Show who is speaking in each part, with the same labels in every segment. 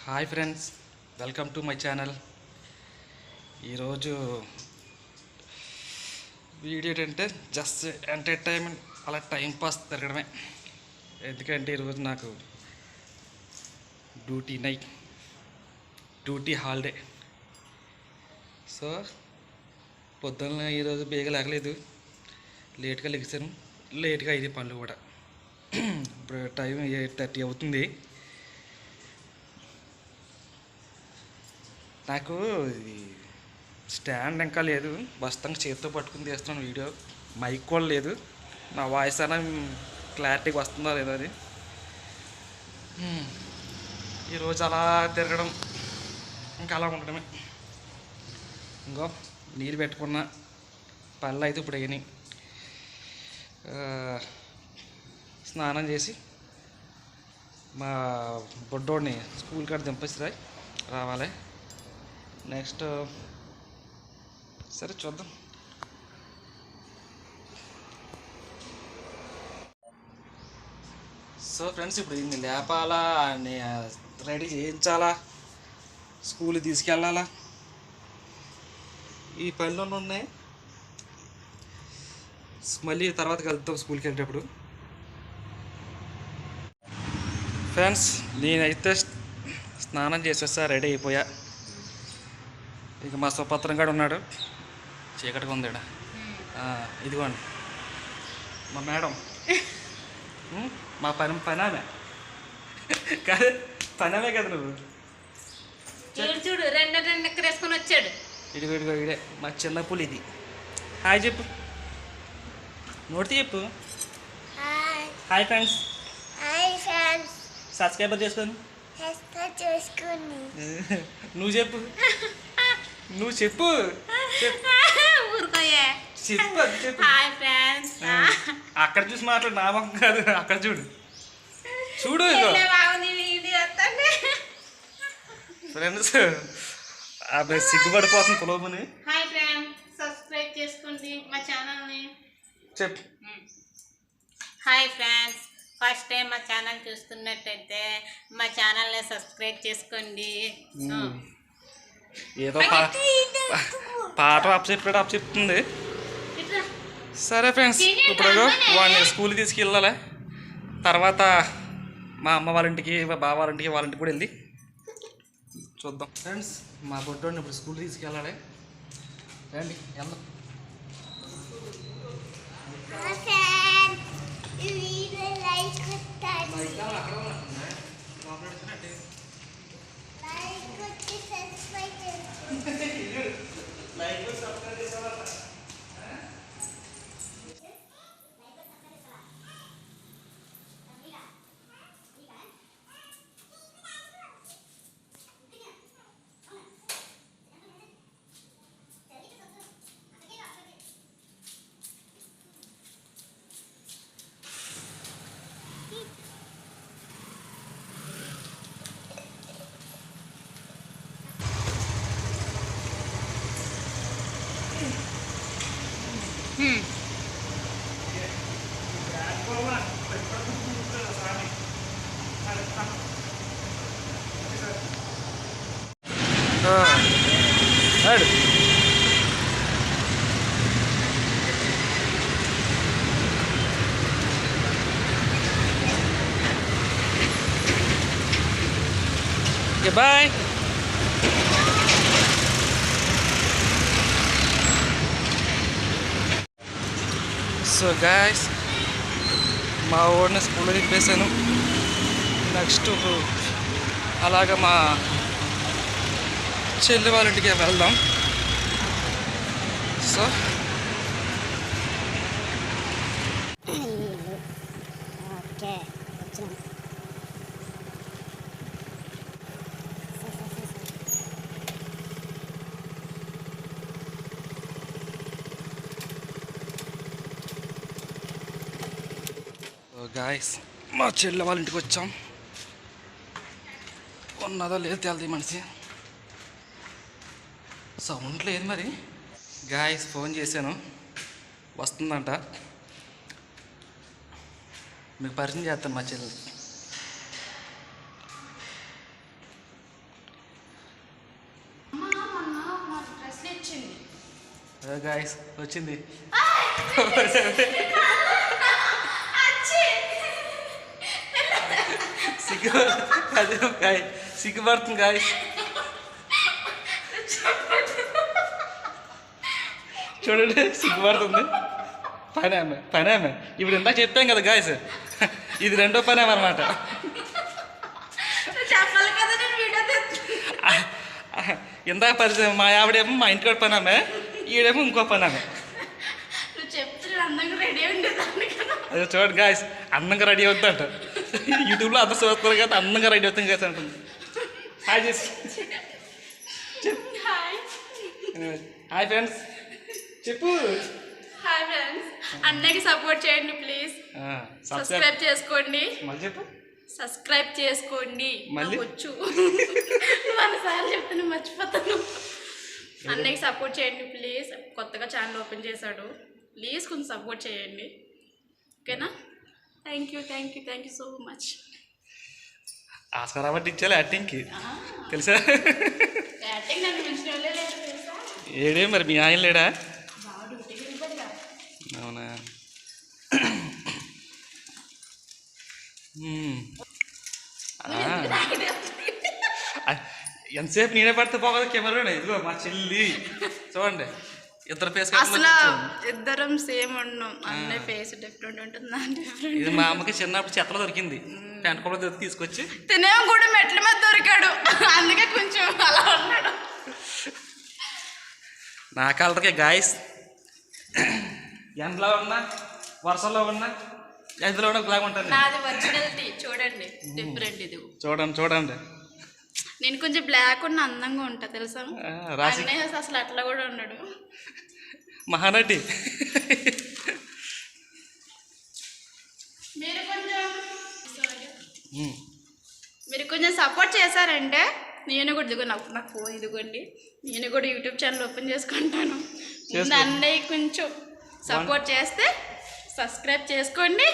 Speaker 1: Hi friends, welcome to my channel. ఈరోజు video ఏంటంటే just entertainment, అలా టైంపాస్ తిరగడమే. ఎందుకంటే ఈరోజు నాకు డ్యూటీ హాలిడే. సో పొద్దున్న ఈరోజు బేగ లేకలేదు, లేట్గా లెగిసాను, లేట్గా అయింది పనులు కూడా. ఇప్పుడు టైం 8:30 అవుతుంది. నాకు స్టాండ్ ఇంకా లేదు, బస్తంగా చేతితో పట్టుకుని తీస్తున్నాను వీడియో. మైక్ కూడా లేదు. నా వాయిస్ అయినా క్లారిటీగా వస్తుందా లేదా అది. ఈరోజు అలా తిరగడం, ఇంకా అలా ఉండడమే. ఇంకో నీరు పెట్టుకున్న పళ్ళు అయితే ఇప్పుడు అయినాయి. స్నానం చేసి మా బొడ్డోడిని స్కూల్ కాడ దింపేసి రావాలి. నెక్స్ట్ సరే చూద్దాం. సో ఫ్రెండ్స్, ఇప్పుడు ఇన్ని లేపాలా, రెడీ చేయించాలా, స్కూల్కి తీసుకెళ్ళాలా, ఈ పనులు ఉన్నాయి. మళ్ళీ తర్వాత కలుద్దాం స్కూల్కి వెళ్ళేటప్పుడు. ఫ్రెండ్స్, నేనైతే స్నానం చేసేస్తా, రెడీ అయిపోయా. ఇక మా సుపత్రం గారు ఉన్నాడు, చీకటిగా ఉంది ఇక్కడ. ఇదిగోండి మా మేడం, మా పనామే కాదు, పనామే కదా నువ్వు.
Speaker 2: చూడు రెండు వేసుకొని వచ్చాడు.
Speaker 1: ఇదిగో ఇడే మా చిన్న పులి. ఇది హాయ్ చెప్పు, నోటి చెప్పు. Hi friends. సబ్స్క్రైబర్ చేసుకొని నువ్వు చెప్పు, నువ్వు చెప్పు చెప్పు. అక్కడ చూసి మాట్లాడు, నా మొక్క కాదు, అక్కడ చూడు చూడు. ఫ్రెండ్స్, సిగ్గుపడిపోతుంది పులోమని.
Speaker 2: సబ్స్క్రైబ్ చేసుకోండి మా ఛానల్ని.
Speaker 1: చెప్పు.
Speaker 2: హాయ్ ఫ్రెండ్స్, ఫస్ట్ టైం మా ఛానల్ చూస్తున్నట్టయితే మా ఛానల్ని సబ్స్క్రైబ్ చేసుకోండి.
Speaker 1: ఏదో పాట చెప్తుంది. సరే ఫ్రెండ్స్, ఇప్పుడు వాడిని స్కూల్కి తీసుకెళ్ళాలి. తర్వాత మా అమ్మ వాళ్ళ ఇంటికి, మా బావ వాళ్ళ ఇంటికి, వాళ్ళ ఇంటికి కూడా వెళ్ళి చూద్దాం. ఫ్రెండ్స్, మా బొడ్డోడిని ఇప్పుడు స్కూల్కి తీసుకెళ్ళాలి. రండి వెళ్దాం. Goodbye. సో గాయస్, మా ఊరిని స్కూల్లో తిప్పేశాను. నెక్స్ట్ అలాగా మా చెల్లి వాళ్ళ ఇంటికి వెళ్దాం. సో గాయస్, మా చెల్లె వాళ్ళ ఇంటికి వచ్చాం. ఉన్నదో లేదు తెలది మనిషి, సౌండ్ లేదు మరి. గాయస్, ఫోన్ చేశాను, వస్తుందంట. మీకు పరిచయం చేస్తాను మా చెల్లెలు.
Speaker 2: ఇచ్చింది.
Speaker 1: గాయస్ వచ్చింది. సిగ్గుపడుతుంది గాయస్. చూడండి సిగ్గుపడుతుంది. పనేమే ఇప్పుడు ఇందాక చెప్పాం కదా గాయస్, ఇది రెండో పనేమ అనమాట. ఇందాక పరిచయం మా ఆవిడేమో మా ఇంటికాడ పనామే, ఈడేమో ఇంకో పనామే. అదే చూడండి గాయస్, అందంగా రెడీ అవుతుందంట. యూట్యూబ్లో అందరూ చూస్తారు కదా, అందంగా రెడీ అవుతుంది కదా అంటుంది. హాయ్ చేసి హాయ్ ఫ్రెండ్స్ చెప్పు.
Speaker 2: హాయ్ ఫ్రెండ్స్, అన్నకి సపోర్ట్ చేయండి ప్లీజ్. సబ్స్క్రైబ్ చేసుకోండి.
Speaker 1: మళ్ళీ చెప్పు.
Speaker 2: సబ్స్క్రైబ్ చేసుకోండి.
Speaker 1: మళ్ళీ
Speaker 2: వచ్చు మనసారి చెప్తాను మర్చిపోతాను. అన్నకి సపోర్ట్ చేయండి ప్లీజ్. కొత్తగా ఛానల్ ఓపెన్ చేశాడు, ప్లీజ్ కొంచెం సపోర్ట్ చేయండి. ఓకేనా? Thank you so much.
Speaker 1: Oscar award ఇచ్చేలా యాక్టింగ్కి తెలుసా?
Speaker 2: యాక్టింగ్ నన్ను మించిన వాళ్ళే లేదు తెలుసా?
Speaker 1: ఏడే మరి మీ ఆయన లేడా? అవునా? ఎంతసేపు నేనే పడితే పోగదు కెమెరానే. ఇదిగో మా చెల్లి చూడండి, ఇద్దరు ఫేస్
Speaker 2: అసలు ఇద్దరం సేమ్ ఉన్నాం. అన్నయ్య ఫేస్ డిఫరెంట్ ఉంటుంది.
Speaker 1: ఇది మా అమ్మకి చిన్నప్పుడు చెత్తలో దొరికింది, పెంట కూడా తీసుకొచ్చి
Speaker 2: తినేమో కూడా మెట్ల మీద దొరికాడు, అందుకే కొంచెం అలా ఉన్నాడు.
Speaker 1: నా కలర్కే గాయస్, ఎండలో ఉన్నా వర్షంలో ఉన్నా ఎందులో ఉన్నా బ్లాక్ ఉంటుంది.
Speaker 2: నాది ఒరిజినాలిటీ చూడండి, డిఫరెంట్. ఇది
Speaker 1: చూడండి
Speaker 2: నేను కొంచెం బ్లాక్ ఉన్న అందంగా ఉంటా తెలుసా? అన్నయ్య అసలు అట్లా కూడా ఉన్నాడు.
Speaker 1: మహానటి.
Speaker 2: మీరు కొంచెం సపోర్ట్ చేశారంటే నేను కూడా ఇదిగో నాకు ఫోన్ ఇదిగోండి, నేను కూడా యూట్యూబ్ ఛానల్ ఓపెన్ చేసుకుంటాను. ముందు అన్నయ్య కొంచెం సపోర్ట్ చేస్తే సబ్స్క్రైబ్ చేసుకోండి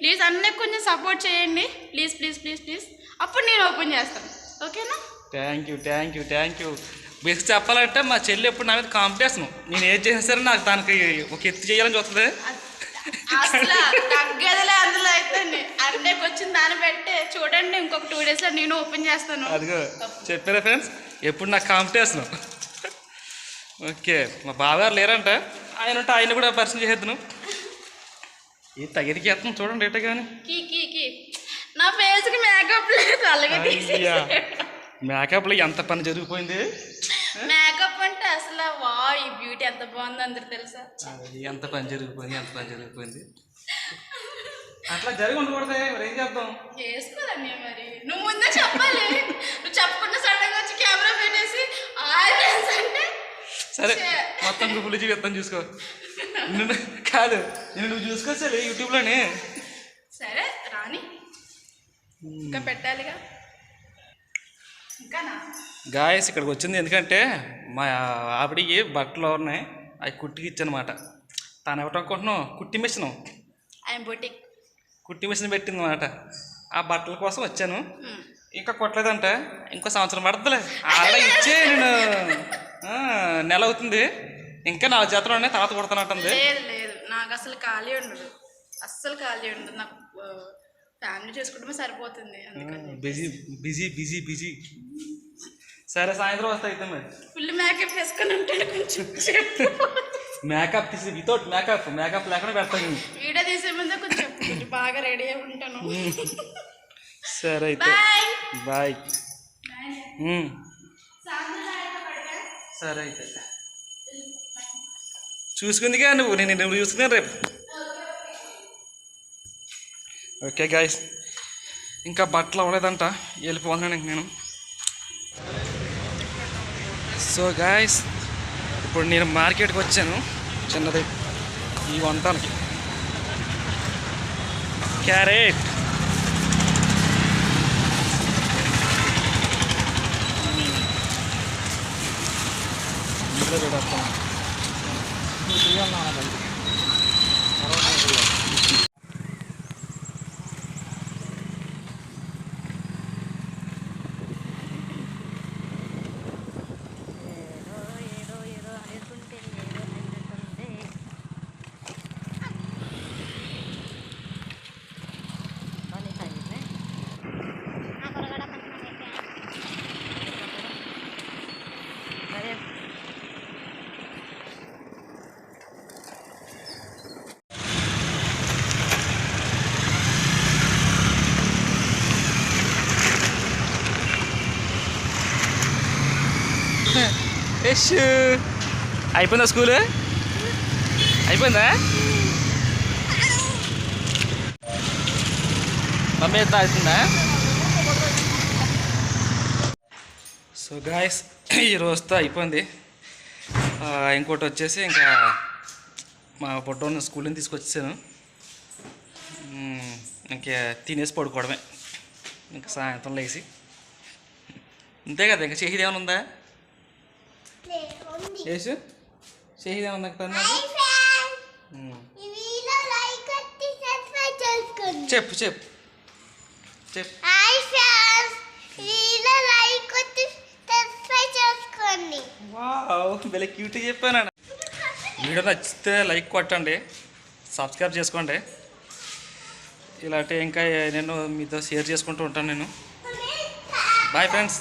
Speaker 2: ప్లీజ్. అన్నయ్య కొంచెం సపోర్ట్ చేయండి ప్లీజ్ ప్లీజ్ ప్లీజ్ ప్లీజ్. అప్పుడు నేను ఓపెన్ చేస్తాను. ఓకేనా?
Speaker 1: Thank you. బేసిక్ చెప్పాలంటే మా చెల్లి ఎప్పుడు నా మీద కాంపిటీషన్. నేను ఏం చేసినా సరే నాకు దానికి ఒక ఎత్తు చేయాలని చూస్తుంది.
Speaker 2: అసలు తగ్గదులే అందులో అయితే. అన్నయ్యకి వచ్చిన దాన్ని బట్టే చూడండి, ఇంకొక 2 daysలో నేను ఓపెన్ చేస్తాను.
Speaker 1: అదిగో చెప్పారా ఫ్రెండ్స్, ఎప్పుడు నాకు కాంపిటీషన్. ఓకే, మా బావగారు లేరంట, ఆయన ఉంటే ఆయన కూడా పరిచయం చేసేద్దాను. ఈ తగిరికి వేస్తాను చూడండి రేట కానీ.
Speaker 2: నా ఫేస్కి మేకప్ లేదు, అలాగే
Speaker 1: మేకప్లో ఎంత పని జరిగిపోయింది.
Speaker 2: మేకప్ అంటే అసలు వా ఈ బ్యూటీ ఎంత బాగుంది అందరు తెలుసా?
Speaker 1: ఎంత పని జరిగిపోయింది. అట్లా జరిగి ఉండకూడదే, మరి ఏం చేద్దాం?
Speaker 2: చేసుకోదండి మరి. నువ్వు ముందే చెప్పాలి, నువ్వు చెప్పకుండా సడన్గా వచ్చి కెమెరా పెట్టేసి అంటే
Speaker 1: సరే మొత్తం గ్రూపులు జీవితం చూసుకో. కాదు నువ్వు చూసుకోవచ్చలే యూట్యూబ్లోనే.
Speaker 2: సరే రాని ఇంకా పెట్టాలిగా.
Speaker 1: గాయస్ ఇక్కడికి వచ్చింది ఎందుకంటే మా ఆవిడికి బట్టలు ఉన్నాయి, అవి కుట్టికి ఇచ్చానమాట. తను ఎవరు అనుకుంటున్నావు, కుట్టి మిషన్ పెట్టింది అనమాట. ఆ బట్టల కోసం వచ్చాను. ఇంకా కొట్టలేదంట, ఇంకో సంవత్సరం పడుతుందిలే. అలా ఇచ్చే నేను నెల అవుతుంది, ఇంకా 4 జతలు ఉన్నాయి, తర్వాత కుడతానంటుంది.
Speaker 2: లేదు నాకు అసలు ఖాళీ ఉండదు, అస్సలు ఖాళీ ఉండదు. నాకు ఫ్యామిలీ చూసుకుంటే సరిపోతుంది.
Speaker 1: బిజీ. సరే సాయంత్రం వస్తా అయితే మరి.
Speaker 2: ఫుల్ మేకప్ వేసుకొని ఉంటాడు, కొంచెం
Speaker 1: మేకప్ తీసి వితౌట్ మేకప్ లేకుండా పెడతాను.
Speaker 2: వీడియో తీసే ముందే కొంచెం బాగా రెడీ అయి ఉంటాను.
Speaker 1: సరే అయితే బాయ్. సరే అయితే చూసుకుందిగా నువ్వు చూసుకున్నాను రేపు. ఓకే గాయస్, ఇంకా బట్టలు అవ్వలేదంట, వెళ్ళిపోతున్నాను ఇంక నేను. సో గాయస్ ఇప్పుడు నేను మార్కెట్కి వచ్చాను, చిన్నది ఈ వంటానికి. క్యారెట్ యష్ అయిపోయిందా స్కూల్? అయిపోయిందా? మమ్మీ ఎంత అవుతుందా? సో గాయస్ ఈ రోజుతో అయిపోయింది. ఇంకోటి వచ్చేసి ఇంకా మా పొట్టోని స్కూల్ నుంచి తీసుకొచ్చాను. ఇంకా తినేసి పడుకోవడమే ఇంకా సాయంత్రం లేచి. అంతే కదా, ఇంకా చేసేది ఏమైనా ఉందా? చేసు చేసేది ఏమన్నా చెప్పు చెప్పు చెప్పు. వావ్, భలే క్యూట్గా చెప్పాను. వీడియో నచ్చితే లైక్ కొట్టండి, సబ్స్క్రైబ్ చేసుకోండి. ఇలాంటి ఇంకా నేను మీతో షేర్ చేసుకుంటూ ఉంటాను నేను. Boy friends.